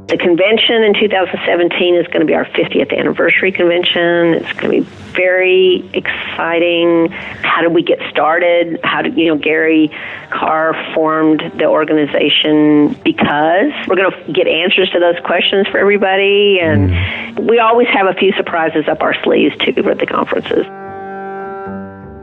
The convention in 2017 is going to be our 50th anniversary convention. It's going to be very exciting. How did we get started? How did, Gary Karr formed the organization because we're going to get answers to those questions for everybody. And we always have a few surprises up our sleeves, too, at the conferences.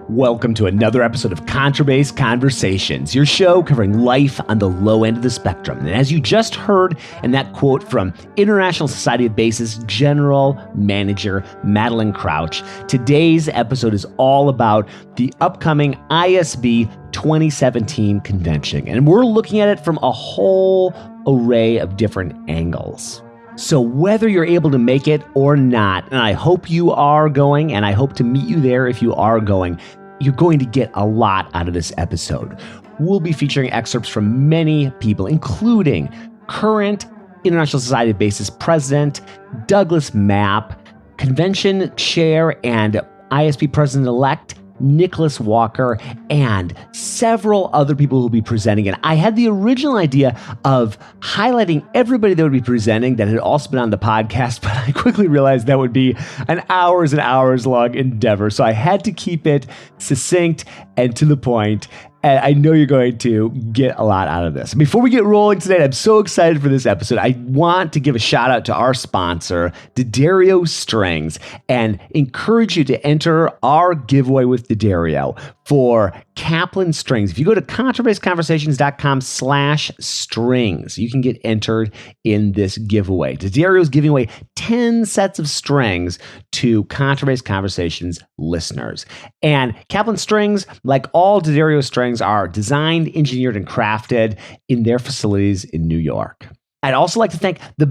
Welcome to another episode of Contrabass Conversations, your show covering life on the low end of the spectrum. And as you just heard in that quote from International Society of Bassists General Manager Madeleine Crouch, today's episode is all about the upcoming ISB 2017 convention. And we're looking at it from a whole array of different angles. So whether you're able to make it or not, and I hope you are going, and I hope to meet you there if you are going, you're going to get a lot out of this episode. We'll be featuring excerpts from many people, including current International Society of Bassists President Douglas Mapp, Convention Chair and ISP President-elect Nicholas Walker, and several other people who will be presenting. And I had the original idea of highlighting everybody that would be presenting that had also been on the podcast, but I quickly realized that would be an hours and hours long endeavor. So I had to keep it succinct and to the point. And I know you're going to get a lot out of this. Before we get rolling today, I'm so excited for this episode. I want to give a shout out to our sponsor, D'Addario Strings, and encourage you to enter our giveaway with D'Addario for Kaplan Strings. If you go to contrabassconversations.com/strings, you can get entered in this giveaway. D'Addario is giving away 10 sets of strings to Contrabass Conversations listeners. And Kaplan Strings, like all D'Addario strings, are designed, engineered, and crafted in their facilities in New York. I'd also like to thank the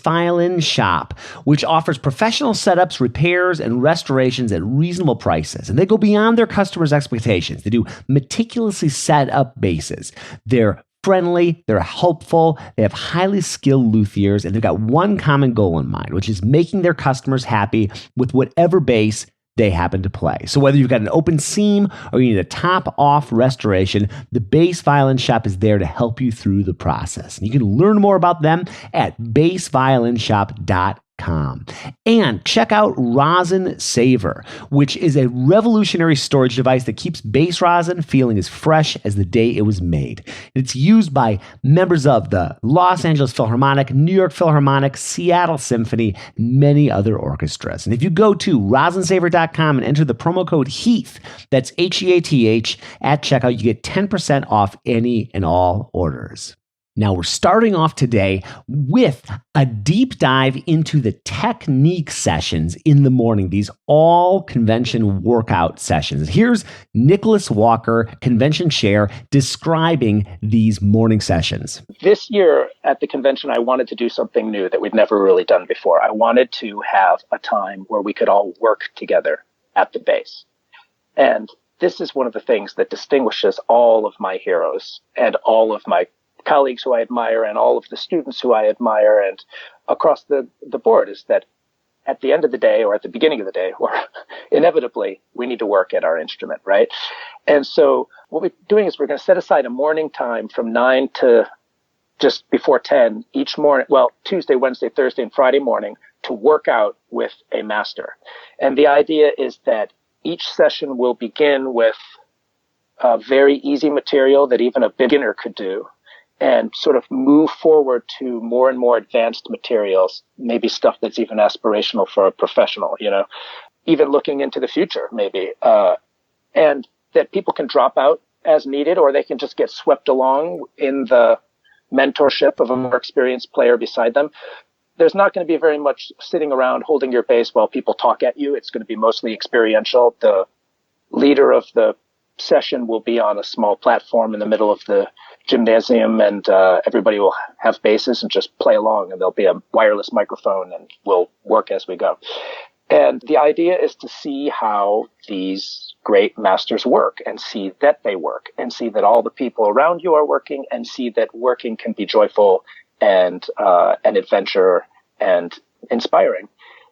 Violin Shop, which offers professional setups, repairs, and restorations at reasonable prices. And they go beyond their customers' expectations. They do meticulously set up basses. They're friendly, they're helpful, they have highly skilled luthiers, and they've got one common goal in mind, which is making their customers happy with whatever bass they happen to play. So whether you've got an open seam or you need a top-off restoration, the Violin Shop is there to help you through the process. And you can learn more about them at bassviolinshop.com. And check out Rosin Saver, which is a revolutionary storage device that keeps bass rosin feeling as fresh as the day it was made. It's used by members of the Los Angeles Philharmonic, New York Philharmonic, Seattle Symphony, and many other orchestras. And if you go to rosinsaver.com and enter the promo code HEATH, that's HEATH, at checkout, you get 10% off any and all orders. Now, we're starting off today with a deep dive into the technique sessions in the morning, these all convention workout sessions. Here's Nicholas Walker, convention chair, describing these morning sessions. This year at the convention, I wanted to do something new that we'd never really done before. I wanted to have a time where we could all work together at the base. And this is one of the things that distinguishes all of my heroes and all of my colleagues who I admire and all of the students who I admire and across the board, is that at the end of the day or at the beginning of the day, or inevitably, we need to work at our instrument, right? And so what we're doing is we're going to set aside a morning time from 9 to just before 10 each morning, well, Tuesday, Wednesday, Thursday, and Friday morning, to work out with a master. And the idea is that each session will begin with very easy material that even a beginner could do, and sort of move forward to more and more advanced materials, maybe stuff that's even aspirational for a professional, even looking into the future, maybe. And that people can drop out as needed, or they can just get swept along in the mentorship of a more experienced player beside them. There's not going to be very much sitting around holding your bass while people talk at you. It's going to be mostly experiential. The leader of the session will be on a small platform in the middle of the gymnasium, and everybody will have basses and just play along, and there'll be a wireless microphone, and we'll work as we go. And the idea is to see how these great masters work, and see that they work, and see that all the people around you are working, and see that working can be joyful and an adventure and inspiring.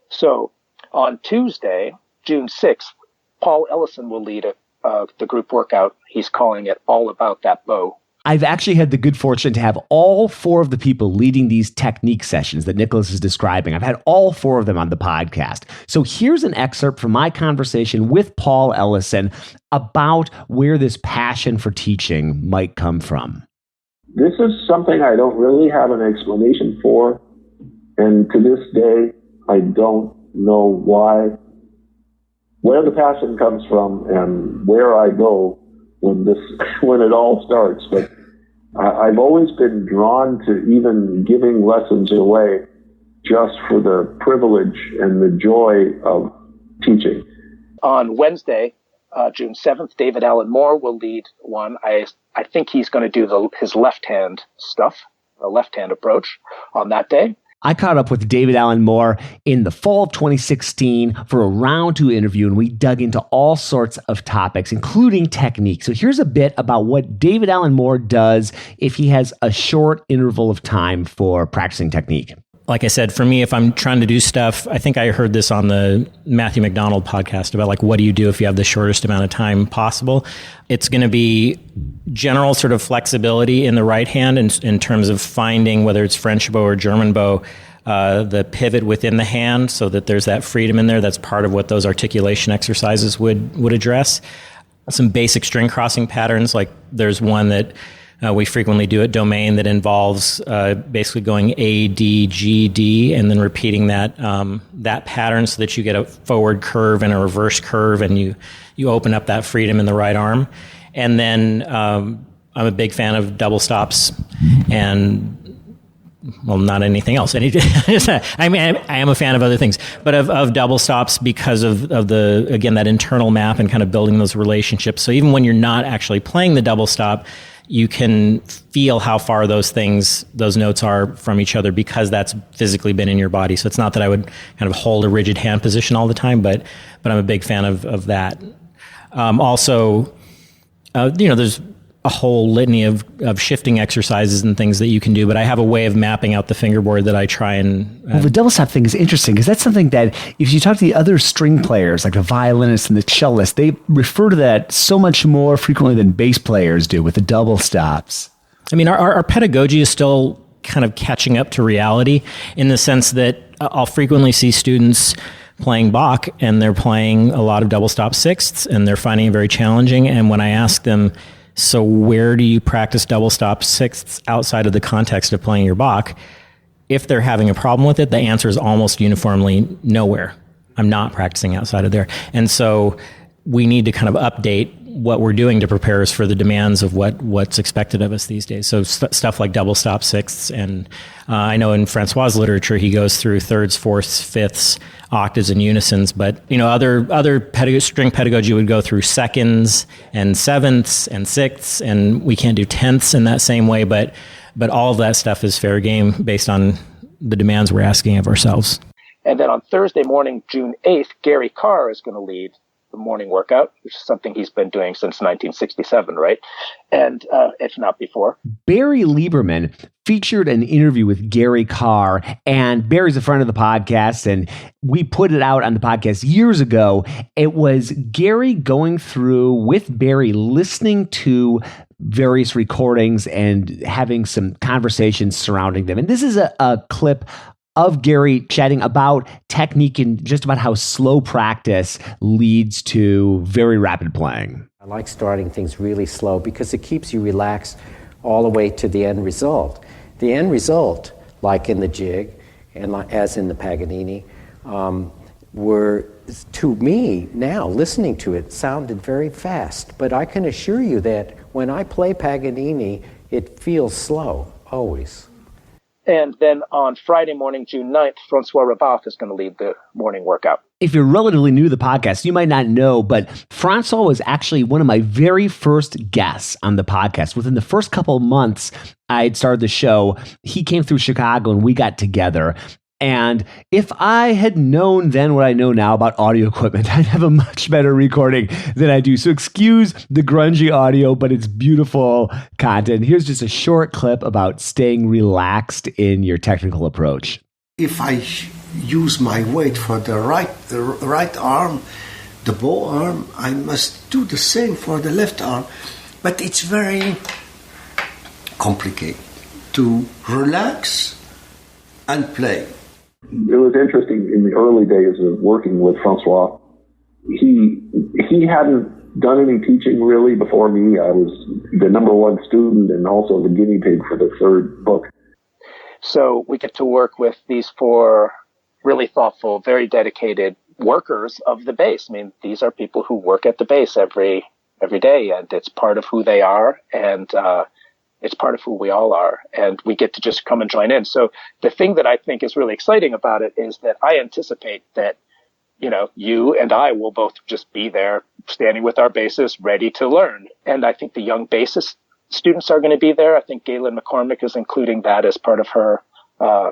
So on Tuesday, June 6th, Paul Ellison will lead the group workout. He's calling it All About That Bow I've actually had the good fortune to have all 4 of the people leading these technique sessions that Nicholas is describing. I've had all 4 of them on the podcast. So here's an excerpt from my conversation with Paul Ellison about where this passion for teaching might come from. This is something I don't really have an explanation for, and to this day, I don't know where the passion comes from and where I go when it all starts. But I've always been drawn to even giving lessons away just for the privilege and the joy of teaching. On Wednesday, June 7th, David Allen Moore will lead one. I think he's going to do his left-hand stuff, a left-hand approach on that day. I caught up with David Allen Moore in the fall of 2016 for a round 2 interview, and we dug into all sorts of topics, including technique. So here's a bit about what David Allen Moore does if he has a short interval of time for practicing technique. Like I said, for me, if I'm trying to do stuff, I think I heard this on the Matthew McDonald podcast about like, what do you do if you have the shortest amount of time possible? It's going to be general sort of flexibility in the right hand in terms of finding, whether it's French bow or German bow, the pivot within the hand so that there's that freedom in there. That's part of what those articulation exercises would address. Some basic string crossing patterns, like there's one that we frequently do at Domain that involves basically going A, D, G, D, and then repeating that pattern so that you get a forward curve and a reverse curve, and you open up that freedom in the right arm. And then I'm a big fan of double stops and, well, not anything else. I mean, I am a fan of other things, but of double stops because of the, again, that internal map and kind of building those relationships. So even when you're not actually playing the double stop, you can feel how far those notes are from each other because that's physically been in your body. So it's not that I would kind of hold a rigid hand position all the time, but I'm a big fan of that. Also, there's a whole litany of shifting exercises and things that you can do, but I have a way of mapping out the fingerboard that I try and... Well, the double stop thing is interesting because that's something that if you talk to the other string players, like the violinists and the cellists, they refer to that so much more frequently than bass players do with the double stops. I mean, our pedagogy is still kind of catching up to reality in the sense that I'll frequently see students playing Bach and they're playing a lot of double stop sixths and they're finding it very challenging. And when I ask them, so where do you practice double stop sixths outside of the context of playing your Bach? If they're having a problem with it, the answer is almost uniformly nowhere. I'm not practicing outside of there. And so we need to kind of update what we're doing to prepare us for the demands of what's expected of us these days. So stuff like double stop sixths. And I know in François' literature, he goes through thirds, fourths, fifths, octaves, and unisons. But other string pedagogy would go through seconds and sevenths and sixths, and we can't do tenths in that same way. But all of that stuff is fair game based on the demands we're asking of ourselves. And then on Thursday morning, June 8th, Gary Karr is going to lead the morning workout, which is something he's been doing since 1967, right? And if not before. Barry Lieberman featured an interview with Gary Karr, and Barry's a friend of the podcast, and we put it out on the podcast years ago. It was Gary going through with Barry, listening to various recordings and having some conversations surrounding them. And this is a clip of Gary chatting about technique and just about how slow practice leads to very rapid playing. I like starting things really slow because it keeps you relaxed all the way to the end result. The end result, like in the jig and as in the Paganini, were, to me now, listening to it, sounded very fast. But I can assure you that when I play Paganini, it feels slow, always. And then on Friday morning, June 9th, François Rabbath is going to lead the morning workout. If you're relatively new to the podcast, you might not know, but François was actually one of my very first guests on the podcast. Within the first couple of months I had started the show, he came through Chicago and we got together. And if I had known then what I know now about audio equipment, I'd have a much better recording than I do. So excuse the grungy audio, but it's beautiful content. Here's just a short clip about staying relaxed in your technical approach. If I use my weight for the right arm, the bow arm, I must do the same for the left arm. But it's very complicated. To relax and play. It was interesting in the early days of working with François. He hadn't done any teaching really before me. I was the number one student and also the guinea pig for the third book. So we get to work with these four really thoughtful, very dedicated workers of the bass. I mean, these are people who work at the bass every day, and it's part of who they are, and it's part of who we all are, and we get to just come and join in. So the thing that I think is really exciting about it is that I anticipate that, you and I will both just be there standing with our bassists ready to learn. And I think the young bassist students are going to be there. I think Galen McCormick is including that as part of her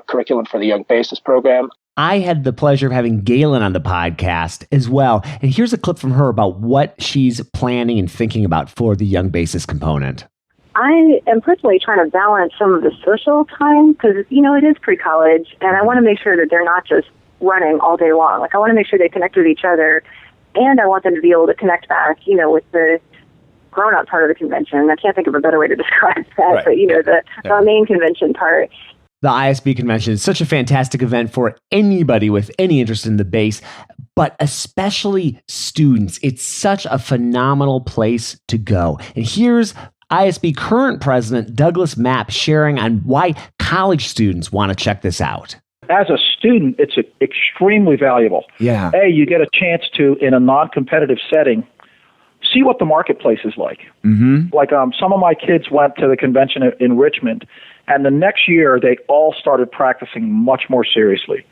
curriculum for the young bassist program. I had the pleasure of having Galen on the podcast as well. And here's a clip from her about what she's planning and thinking about for the young bassist component. I am personally trying to balance some of the social time because, it is pre-college, and I want to make sure that they're not just running all day long. Like, I want to make sure they connect with each other, and I want them to be able to connect back, with the grown-up part of the convention. I can't think of a better way to describe that, right. But, the main convention part. The ISB convention is such a fantastic event for anybody with any interest in the bass, but especially students. It's such a phenomenal place to go. And here's ISB current president Douglas Mapp sharing on why college students want to check this out. As a student, it's extremely valuable. Yeah. You get a chance to, in a non-competitive setting, see what the marketplace is like. Mm-hmm. Like some of my kids went to the convention in Richmond, and the next year they all started practicing much more seriously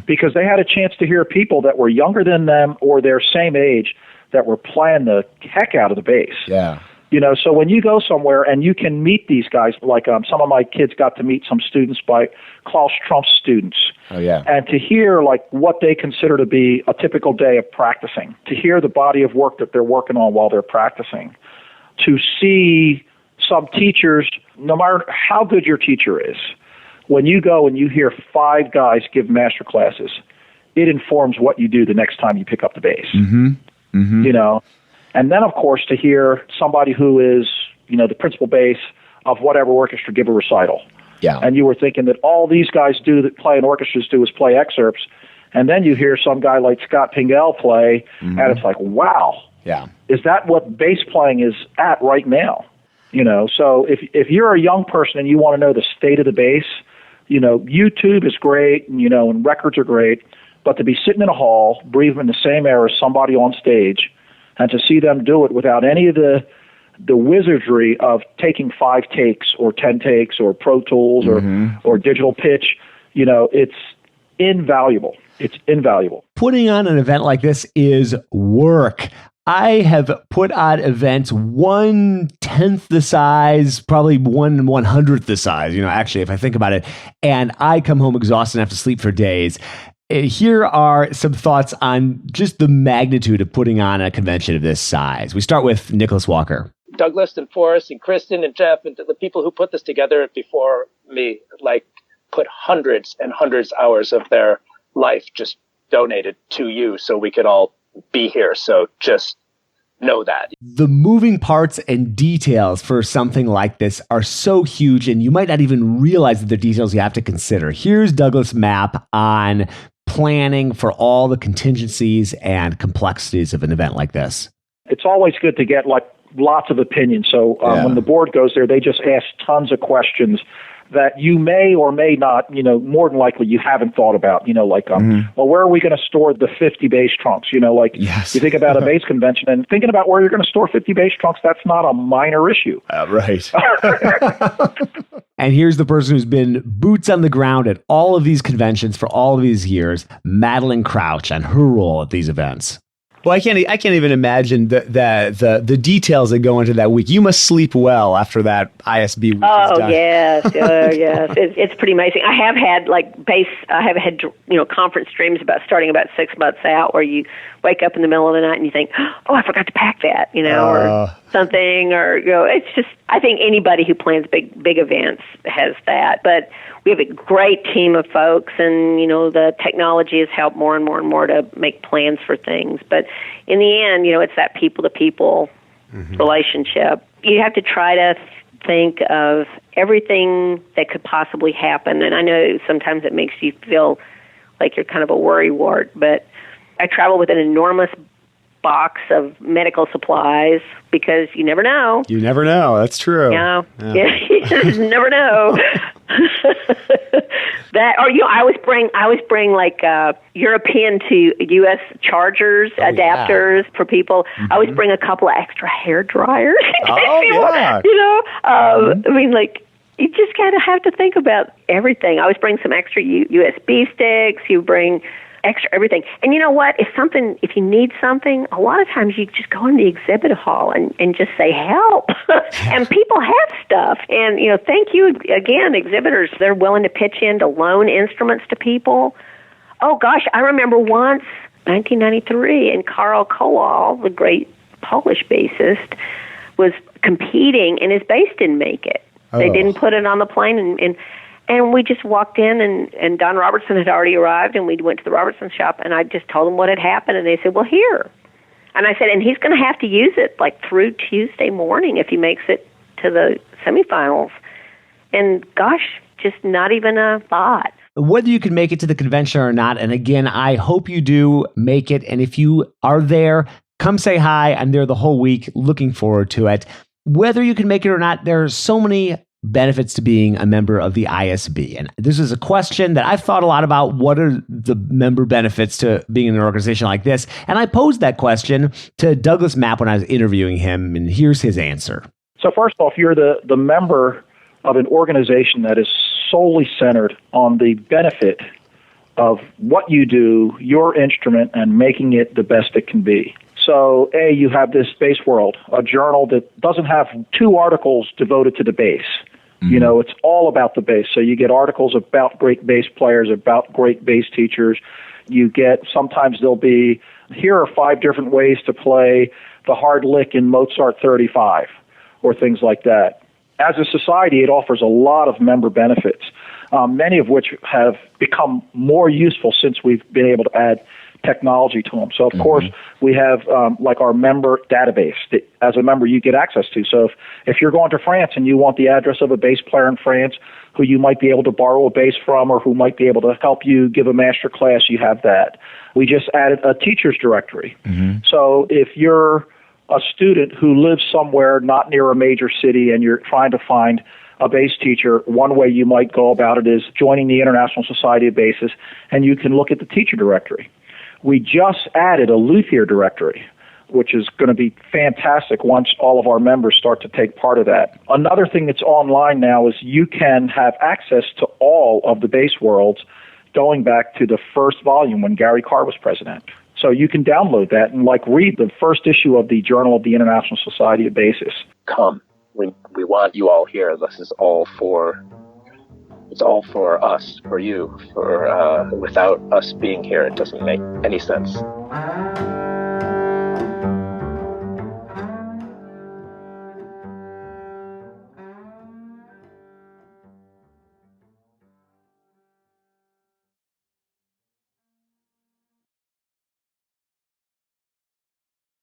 because they had a chance to hear people that were younger than them or their same age that were playing the heck out of the bass. Yeah. So when you go somewhere and you can meet these guys, like some of my kids got to meet some students by Klaus Trump's students. Oh, yeah. And to hear like what they consider to be a typical day of practicing, to hear the body of work that they're working on while they're practicing, to see some teachers, no matter how good your teacher is, when you go and you hear 5 guys give master classes, it informs what you do the next time you pick up the bass. And then, of course, to hear somebody who is, the principal bass of whatever orchestra give a recital. Yeah. And you were thinking that all these guys do that play in orchestras do is play excerpts. And then you hear some guy like Scott Pingel play, and it's like, wow. Yeah. Is that what bass playing is at right now? So if you're a young person and you want to know the state of the bass, YouTube is great, and records are great. But to be sitting in a hall, breathing the same air as somebody on stage, and to see them do it without any of the wizardry of taking 5 takes or 10 takes or Pro Tools or digital pitch, it's invaluable. It's invaluable. Putting on an event like this is work. I have put on events 1/10 the size, probably 1/100th the size, actually, if I think about it, and I come home exhausted and have to sleep for days. Here are some thoughts on just the magnitude of putting on a convention of this size. We start with Nicholas Walker. Douglas and Forrest and Kristen and Jeff and the people who put this together before me, put hundreds and hundreds of hours of their life just donated to you so we could all be here. So just know that. The moving parts and details for something like this are so huge, and you might not even realize that the details you have to consider. Here's Douglas Mapp on planning for all the contingencies and complexities of an event like this. It's always good to get lots of opinions. So when the board goes there, they just ask tons of questions that you may or may not, more than likely you haven't thought about, well, where are we going to store the 50 bass trunks? Yes. You think about a bass convention and thinking about where you're going to store 50 bass trunks, that's not a minor issue. Right. And here's the person who's been boots on the ground at all of these conventions for all of these years, Madeleine Crouch, and her role at these events. Well, I can't even imagine the details that go into that week. You must sleep well after that ISB week is done. Yes. It's pretty amazing. I have had conference dreams about starting about 6 months out where you wake up in the middle of the night and you think, oh, I forgot to pack that, or something, or, it's just, I think anybody who plans big events has that. But we have a great team of folks, and, the technology has helped more and more and more to make plans for things. But in the end, it's that people-to-people relationship. You have to try to think of everything that could possibly happen. And I know sometimes it makes you feel like you're kind of a worrywart, but I travel with an enormous box of medical supplies because you never know. You never know. That's true. Yeah. You just never know. That, or I always bring like European to U.S. chargers, adapters for people. I always bring a couple of extra hair dryers. I mean, like, you just kind of have to think about everything. I always bring some extra USB sticks. You bring extra everything. And you know what? If you need something, a lot of times you just go in the exhibit hall and just say, help. And people have stuff. And, thank you again, exhibitors. They're willing to pitch in to loan instruments to people. Oh, gosh, I remember once, 1993, and Karl Kolal, the great Polish bassist, was competing, and his bass didn't make it. They didn't put it on the plane, and we just walked in, and Don Robertson had already arrived, and we went to the Robertson shop, and I just told them what had happened, and they said, well, here. And I said, and he's going to have to use it, like, through Tuesday morning if he makes it to the semifinals. And, gosh, just not even a thought. Whether you can make it to the convention or not, and again, I hope you do make it, and if you are there, come say hi. I'm there the whole week, looking forward to it. Whether you can make it or not, there are so many benefits to being a member of the ISB. And this is a question that I've thought a lot about. What are the member benefits to being in an organization like this? And I posed that question to Douglas Mapp when I was interviewing him, and here's his answer. So first off, you're the member of an organization that is solely centered on the benefit of what you do, your instrument, and making it the best it can be. So, you have this Bass World, a journal that doesn't have 2 articles devoted to the bass. Mm-hmm. It's all about the bass. So you get articles about great bass players, about great bass teachers. You get, sometimes there'll be, here are 5 different ways to play the hard lick in Mozart 35, or things like that. As a society, it offers a lot of member benefits, many of which have become more useful since we've been able to add technology to them. So, of course, we have like our member database that as a member you get access to. So if you're going to France and you want the address of a bass player in France who you might be able to borrow a bass from or who might be able to help you give a master class, you have that. We just added a teacher's directory. So if you're a student who lives somewhere not near a major city and you're trying to find a bass teacher, one way you might go about it is joining the International Society of Bassists, and you can look at the teacher directory. We just added a luthier directory, which is going to be fantastic once all of our members start to take part of that. Another thing that's online now is you can have access to all of the bass worlds going back to the first volume when Gary Karr was president. So you can download that and read the first issue of the Journal of the International Society of Bassists. Come. We want you all here. This is all for... It's all for us, for you. Without us being here, it doesn't make any sense.